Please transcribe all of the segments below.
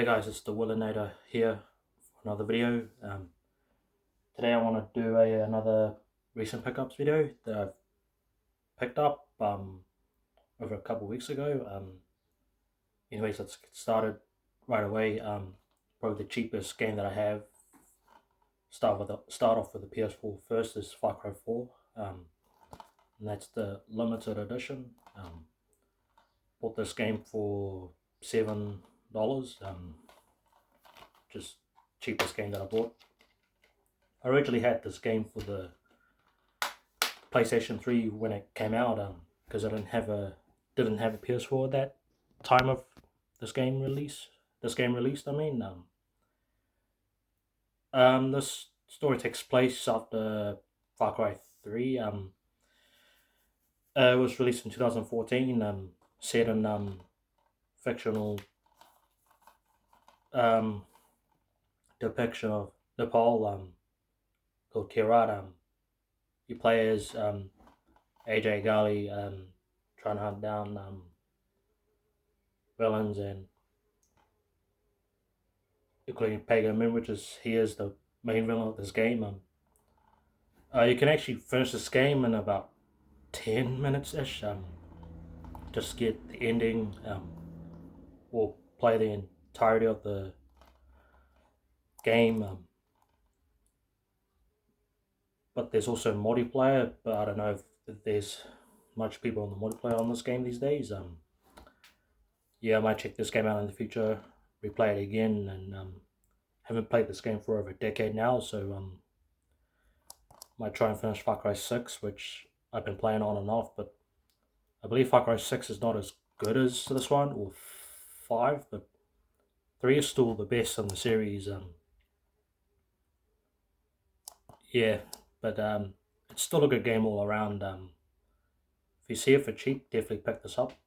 Hey guys, it's the Willinator here for another video. Today I want to do another recent pickups video that I've picked up over a couple weeks ago. Anyways, let's get started right away. Probably the cheapest game that I have. Start off with the PS4 first is Far Cry 4, and that's the limited edition. Bought this game for $7. Just cheapest game that I bought. I originally had this game for the PlayStation 3 when it came out, because I didn't have a PS4 at that time of this game release. This game released, I mean. This story takes place after Far Cry 3. It was released in 2014. Set in fictional um depiction of Nepal. Called Kirat. You play as AJ Gali, trying to hunt down villains, and including Pagan Min, which is he is the main villain of this game. You can actually finish this game in about 10 minutes ish. Just get the ending, or play the entirety of the game. But there's also multiplayer, but I don't know if there's much people on the multiplayer on this game these days. Yeah, I might check this game out in the future, replay it again, and haven't played this game for over a decade now, so might try and finish Far Cry 6, which I've been playing on and off, but I believe Far Cry 6 is not as good as this one, or 5, but 3 is still the best in the series. Yeah, but it's still a good game all around. If you see it for cheap, definitely pick this up.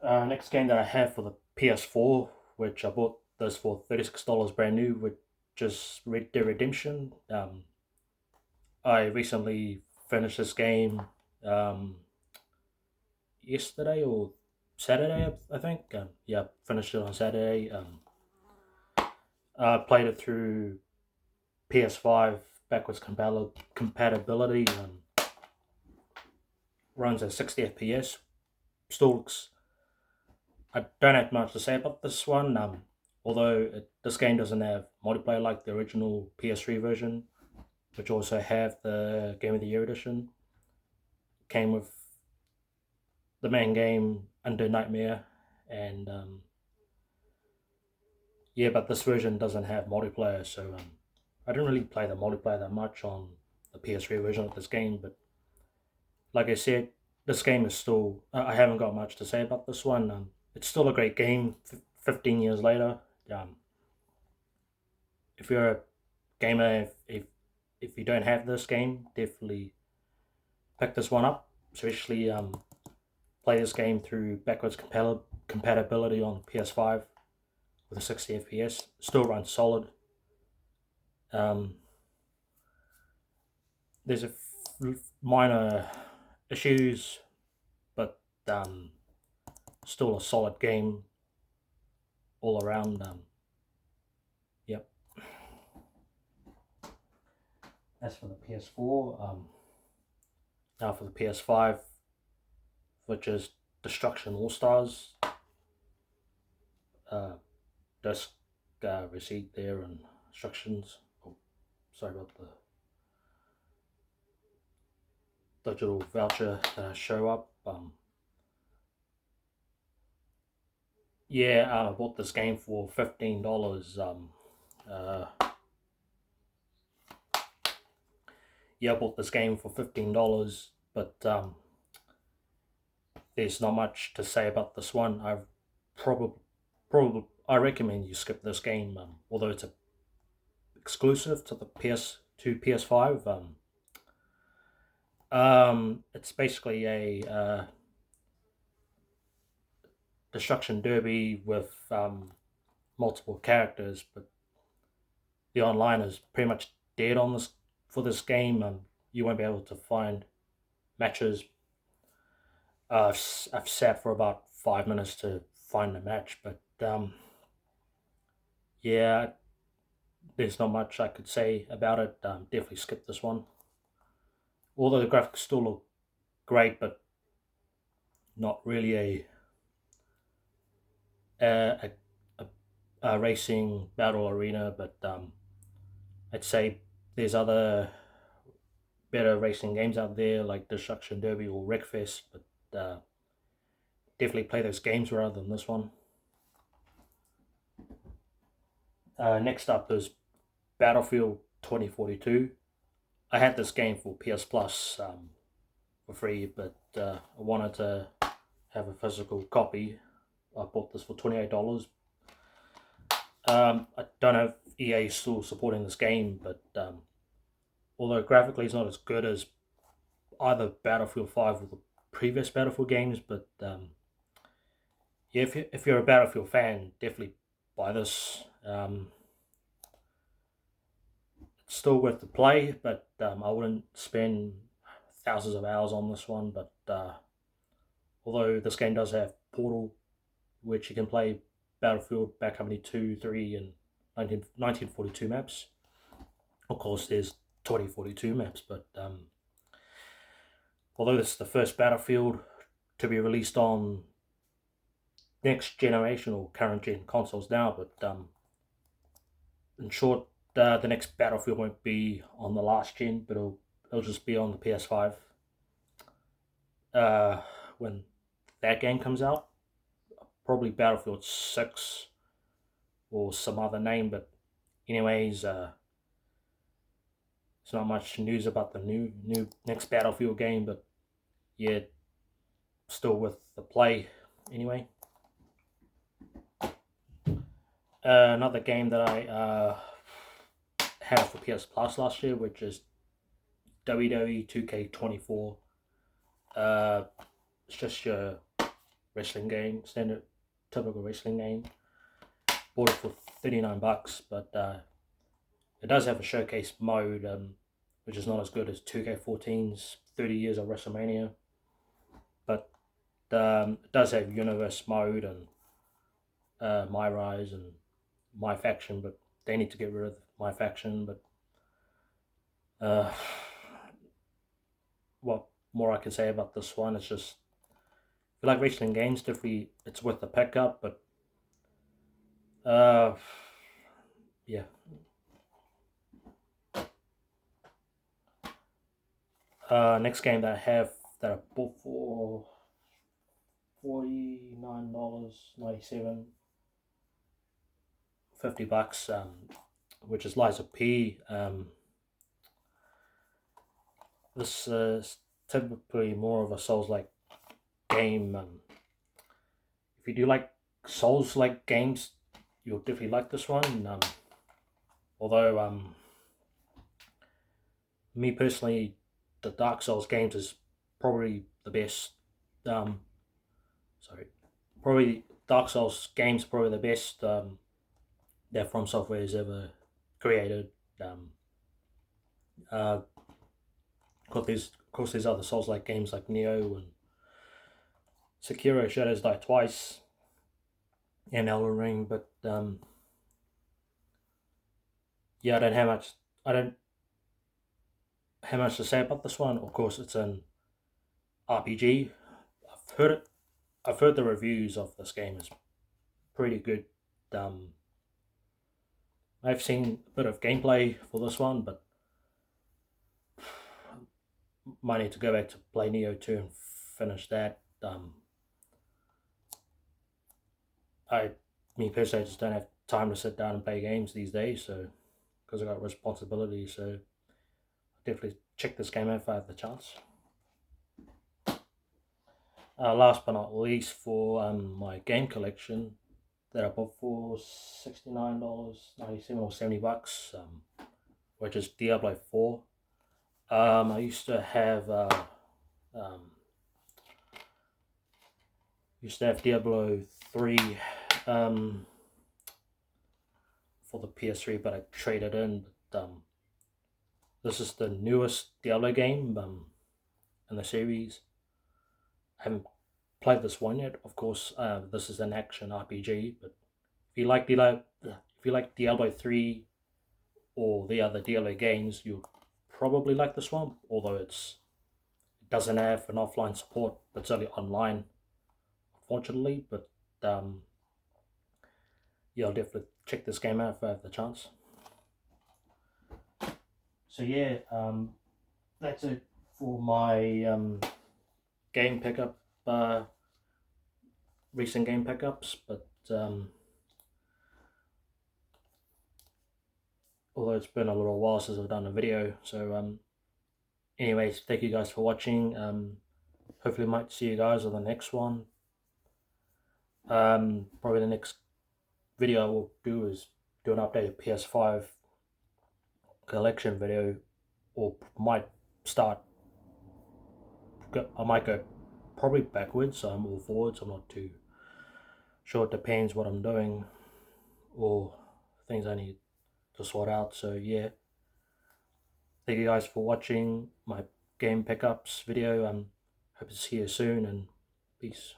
Next game that I have for the PS4, which I bought this for $36 brand new, which is Red Dead Redemption. I recently finished this game yesterday or Saturday, I think. Yeah, finished it on Saturday. I played it through PS5 backwards compatibility. Runs at 60 FPS. Still looks. I don't have much to say about this one. Although this game doesn't have multiplayer like the original PS3 version, which also have the Game of the Year edition. Came with the main game, Undead Nightmare, and yeah, but this version doesn't have multiplayer, so I didn't really play the multiplayer that much on the PS3 version of this game. But like I said, this game is still. I haven't got much to say about this one. It's still a great game. 15 years later, um, if you're a gamer, if you don't have this game, definitely pick this one up. Especially play this game through backwards compatibility on PS5 with a 60 FPS. Still runs solid. Um, there's minor issues, but still a solid game all around. Yep. That's for the PS4. Now for the PS5, which is Destruction All Stars. Disc receipt there and instructions. Oh, sorry about the digital voucher show up. Yeah, I bought this game for $15. Uh, yeah, I bought this game for $15, but there's not much to say about this one. I recommend you skip this game, although it's exclusive to the PS5. It's basically a destruction derby with multiple characters, but the online is pretty much dead on this for this game. You won't be able to find matches. I've sat for about 5 minutes to find a match. But yeah, there's not much I could say about it. Definitely skip this one. Although the graphics still look great, but not really a, a, a racing battle arena. But I'd say there's other better racing games out there like Destruction Derby or Wreckfest, but definitely play those games rather than this one. Next up is Battlefield 2042. I had this game for PS Plus for free, but I wanted to have a physical copy. I bought this for $28. I don't know if EA is still supporting this game, but although graphically it's not as good as either Battlefield 5 or the previous Battlefield games, but yeah, if you're a Battlefield fan, definitely buy this. It's still worth the play, but I wouldn't spend thousands of hours on this one. But although this game does have Portal, which you can play Battlefield, Bad Company 2, 3, and 1942 maps. Of course, there's 2042 maps, but although this is the first Battlefield to be released on next generation or current gen consoles now, but in short, the next Battlefield won't be on the last gen, but it'll just be on the PS5 when that game comes out. Probably Battlefield 6 or some other name, but anyways, there's not much news about the new next Battlefield game, but yeah, still with the play anyway. Another game that I had for PS Plus last year, which is WWE 2K24. It's just your wrestling game, standard, typical wrestling game. Bought it for $39, but it does have a showcase mode, which is not as good as 2K14's 30 Years of WrestleMania. But it does have Universe mode and My Rise and My Faction, but they need to get rid of My Faction. But what more I can say about this one? It's just, if you like wrestling games, definitely it's worth the pickup. But yeah. Next game that I have that I bought for $49.97, $50, which is Lies of P. This is typically more of a Souls-like game. If you do like Souls-like games, you'll definitely like this one. Although me personally, the Dark Souls games is probably the best. Probably Dark Souls games probably the best that From Software has ever created. Of course, there's other Souls-like games like Neo and Sekiro: Shadows Die Twice and Elden Ring, but yeah, I don't have much to say about this one. Of course, it's an RPG. I've heard it. I've heard the reviews of this game is pretty good. Um, I've seen a bit of gameplay for this one, but might need to go back to play Neo 2 and finish that. Me personally, I just don't have time to sit down and play games these days, so because I got responsibilities. So I'll definitely check this game out if I have the chance. Last but not least, for my game collection that I bought for $69.97 or $70, which is Diablo 4. I used to have Diablo 3 for the PS3, but I traded in. But this is the newest Diablo game in the series. I haven't played this one yet. Of course, this is an action RPG, but if you like Diablo 3 or the other Diablo games, you'll probably like this one. Although it doesn't have an offline support, it's only online, unfortunately. But um, yeah, I'll definitely check this game out if I have the chance. So yeah, that's it for my game pickup, recent game pickups. But although it's been a little while since I've done a video, so anyways, thank you guys for watching. Hopefully, might see you guys on the next one. Probably the next video I will do is do an updated PS5 collection video, or might start. I might go probably backwards, or forwards. I'm not too sure. It depends what I'm doing or things I need to sort out. So yeah, thank you guys for watching my game pickups video. Hope to see you soon, and peace.